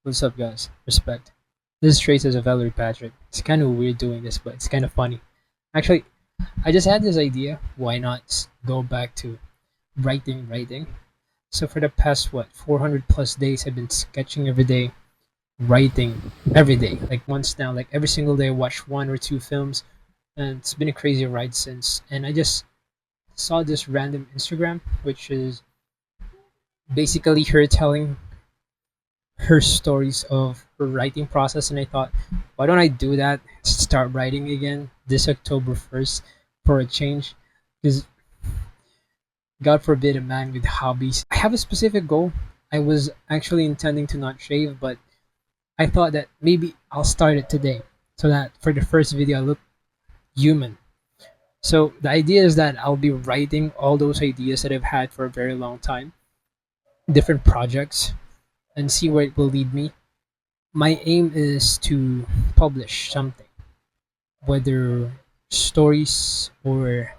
What's up, guys? Respect. This is Trace as a Valerie Patrick. It's kind of weird doing this, but it's kind of funny. Actually, I just had this idea. Why not go back to writing? So for the past 400 plus days, I've been sketching every day, writing every day, like once now, like every single day. I watch one or two films, and it's been a crazy ride since. And I just saw this random Instagram, which is basically her telling her stories of her writing process, and I thought, why don't I do that? Start writing again this October 1st for a change. Because God forbid a man with hobbies. I have a specific goal. I was actually intending to not shave, but I thought that maybe I'll start it today so that for the first video I look human. So the idea is that I'll be writing all those ideas that I've had for a very long time, different projects, and see where it will lead me. My aim is to publish something, whether stories or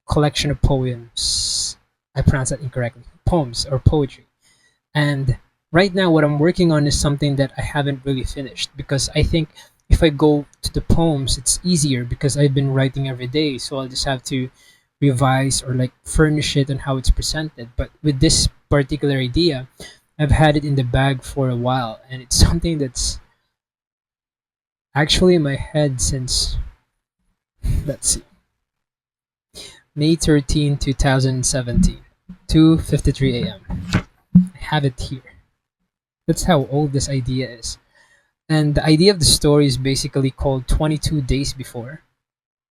collection of poems. I pronounced that incorrectly. Poems or poetry. And right now, what I'm working on is something that I haven't really finished because I think if I go to the poems, it's easier because I've been writing every day. So I'll just have to revise or like furnish it on how it's presented. But with this particular idea, I've had it in the bag for a while, and it's something that's actually in my head since, let's see, May 13, 2017, 2:53 a.m. I have it here. That's how old this idea is. And the idea of the story is basically called 22 Days Before,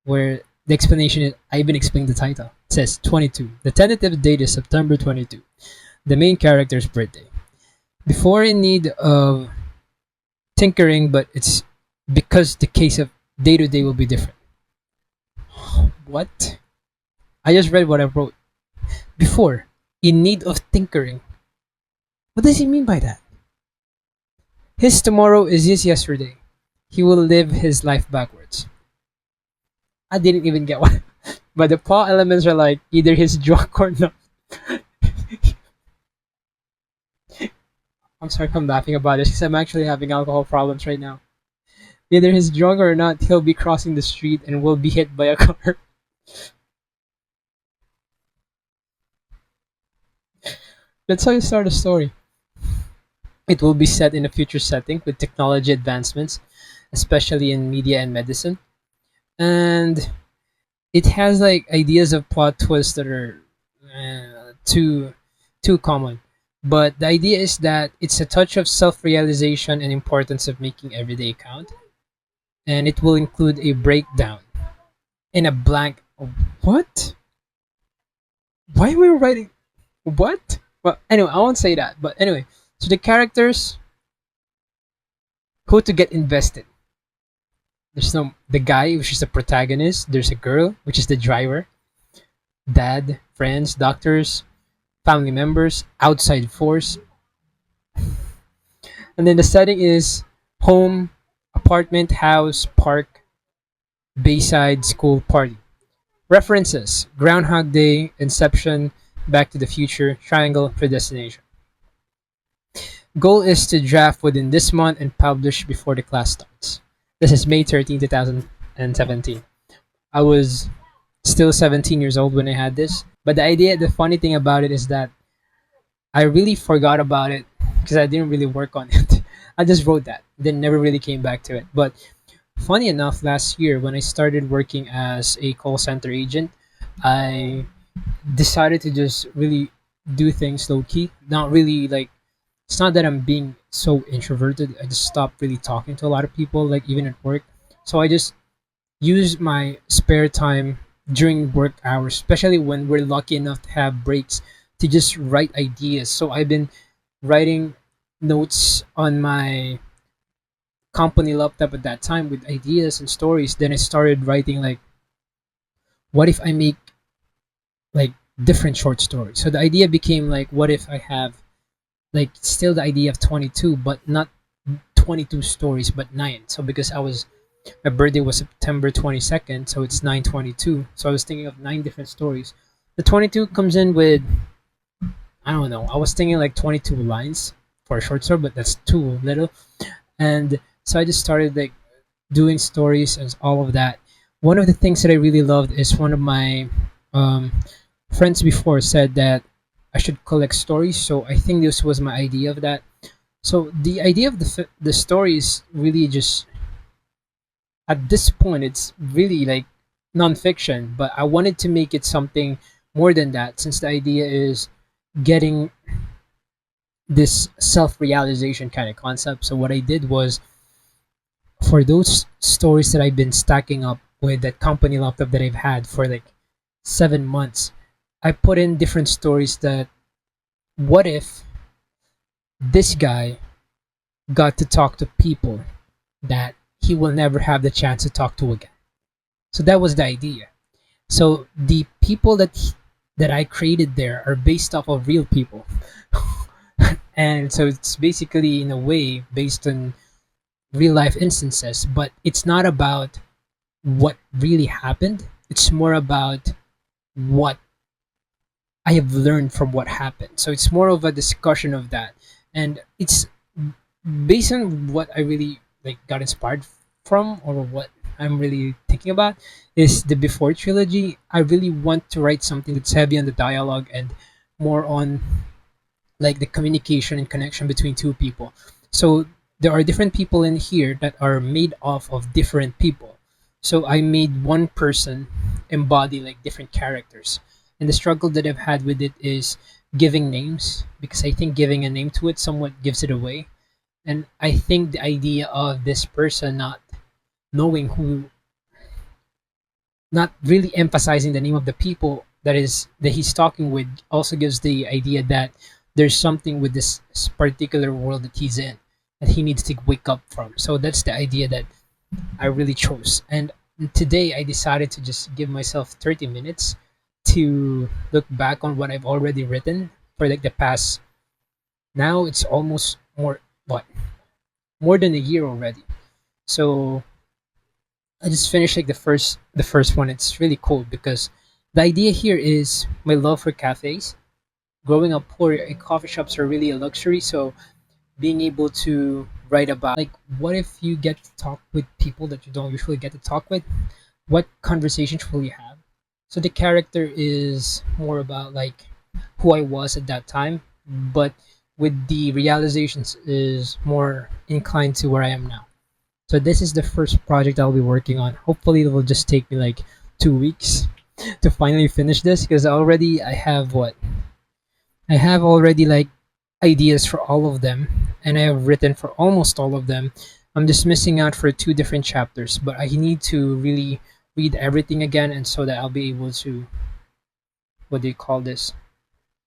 where the explanation is, I even explained the title. It says 22. The tentative date is September 22, the main character's birthday. Before in need of tinkering, but it's because the case of day to day will be different. What? I just read what I wrote. Before, in need of tinkering. What does he mean by that? His tomorrow is his yesterday. He will live his life backwards. I didn't even get one. But the plot elements are like either he's drunk or not. I'm sorry if I'm laughing about this because I'm actually having alcohol problems right now. Either he's drunk or not, he'll be crossing the street and will be hit by a car. That's how you start a story. It will be set in a future setting with technology advancements, especially in media and medicine. And it has like ideas of plot twists that are too common. But the idea is that it's a touch of self-realization and importance of making every day count, and it will include a breakdown in a blank. What? Why am I writing? What? Well, anyway, I won't say that. But anyway, so the characters who to get invested. There's no the guy, which is the protagonist. There's a girl, which is the driver. Dad, friends, doctors, family members, outside force, and then the setting is home, apartment, house, park, bayside, school, party. References: Groundhog Day, Inception, Back to the Future, Triangle, Predestination. Goal is to draft within this month and publish before the class starts. This is May 13, 2017. I was still 17 years old when I had this. But the funny thing about it is that I really forgot about it because I didn't really work on it. I just wrote that, then never really came back to it. But funny enough, last year when I started working as a call center agent, I decided to just really do things low key. Not really like, it's not that I'm being so introverted. I just stopped really talking to a lot of people, like even at work. So I just use my spare time during work hours, especially when we're lucky enough to have breaks, to just write ideas. So I've been writing notes on my company laptop at that time with ideas and stories. Then I started writing like, what if I make like different short stories? So the idea became like, what if I have like still the idea of 22, but not 22 stories, but nine. So because my birthday was September 22nd, so it's 9/22. So I was thinking of nine different stories. The 22 comes in with, I don't know, I was thinking like 22 lines. for a short story, but that's too little. And so I just started like doing stories and all of that. One of the things that I really loved is one of my um, friends before said that I should collect stories. So I think this was my idea of that. So the idea of the story is really just at this point it's really like nonfiction, but I wanted to make it something more than that since the idea is getting this self-realization kind of concept. So what I did was for those stories that I've been stacking up with that company laptop that I've had for like 7 months, I put in different stories that what if this guy got to talk to people that he will never have the chance to talk to again. So that was the idea. So the people that I created there are based off of real people. And so it's basically in a way based on real life instances, but it's not about what really happened. It's more about what I have learned from what happened. So it's more of a discussion of that. And it's based on what I really like got inspired from or what I'm really thinking about is the Before trilogy. I really want to write something that's heavy on the dialogue and more on like the communication and connection between two people. So there are different people in here that are made off of different people. So I made one person embody like different characters. And the struggle that I've had with it is giving names because I think giving a name to it somewhat gives it away. And I think the idea of this person not knowing who, not really emphasizing the name of the people that he's talking with also gives the idea that there's something with this particular world that he's in that he needs to wake up from. So that's the idea that I really chose. And today I decided to just give myself 30 minutes to look back on what I've already written for like the past, now it's almost what more than a year already. So I just finished like the first one. It's really cool because the idea here is my love for cafes. Growing up poor, coffee shops are really a luxury. So being able to write about like what if you get to talk with people that you don't usually get to talk with? What conversations will you have? So the character is more about like who I was at that time, but with the realizations is more inclined to where I am now. So this is the first project I'll be working on. Hopefully it will just take me like 2 weeks to finally finish this because already I have already like ideas for all of them and I have written for almost all of them. I'm just missing out for two different chapters, but I need to really read everything again and so that I'll be able to what do you call this?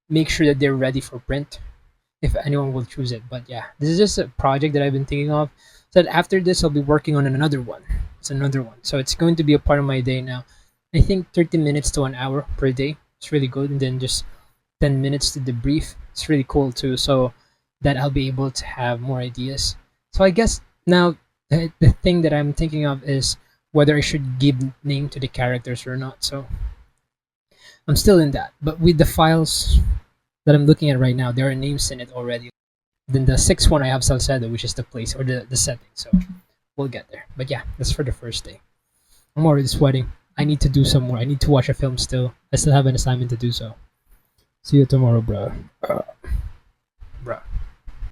Make sure that they're ready for print if anyone will choose it. But yeah, this is just a project that I've been thinking of. So that after this, I'll be working on another one. It's another one. So it's going to be a part of my day now. I think 30 minutes to an hour per day. It's really good. And then just 10 minutes to debrief. It's really cool too. So that I'll be able to have more ideas. So I guess now the thing that I'm thinking of is whether I should give name to the characters or not. So I'm still in that. But with the files that I'm looking at right now, there are names in it already. Then the sixth one I have Salcedo, which is the place or the setting. So we'll get there. But yeah, that's for the first day. I'm already sweating. I need to do some more. I need to watch a film still. I still have an assignment to do so. See you tomorrow, bro.